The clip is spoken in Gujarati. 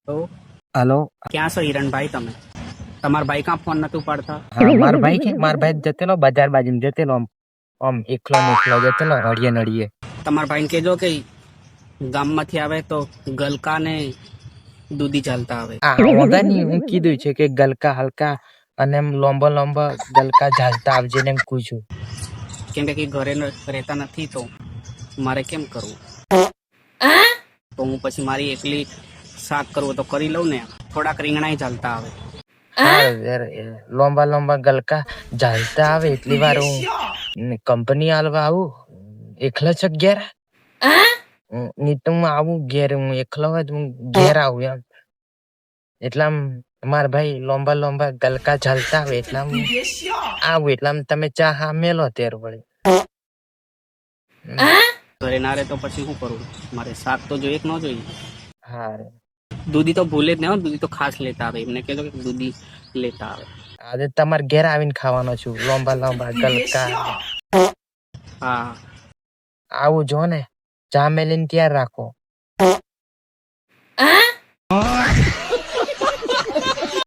તો હાલો. ક્યાં છો હિરણભાઈ તમે? તમારા ભાઈ કાં ફોન નતું પાડતા? હા, માર ભાઈ જતેલો બજાર બાજુ જતેલો આમ એકલો ને એકલો જતેલો હળીએ નળીએ. તમારા ભાઈને કહેજો કે ગામમાંથી આવે તો ગલકા ને દૂધી ચાલતા આવે. વગર ની હું કીધું છે કે ગલકા હલકા અને એમ લોમ્બો લોમ્બો ગલકા ઝાલતા આવજે ને એમ પૂછું. કેમ કે ઘરે રહેતા નથી તો મારે કેમ કરવું? તો હું પછી મારી એકલી શાક કરવું તો કરી લઉં ને. થોડાક રીંગણાય ચાલતા આવે. લોમ્બા લોમ્બા ગલકા ઝાલતા આવે એટલી વાર હું કંપની આલવા આવું એકલો છે ઘેર. ની તો હું આવું ઘેર, હું એકલો હોય હું ઘેર આવું એમ. એટલા મારા ભાઈ લોમ્બા લોમ્બા ગલકા ઝાલતા આવે એટલા આવું એટલા તમે ચા હા મેલો ત્યાર વળી. ઘરે ના રહે તો પછી શું કરું? મારે શાક તો જોઈએ કે ન જોઈએ? હા, દૂધી તો ભૂલે જ નહીં હો, દૂધી તો ખાસ લેતા આવે. એમને કહેજો કે દૂધી લેતા આવે. આજે તમારે ઘેર આવીને ખાવાનો છું લોમ્બા લોમ્બા ગલકા. હા, આવું જો ને ચા મેલીને તૈયાર રાખો.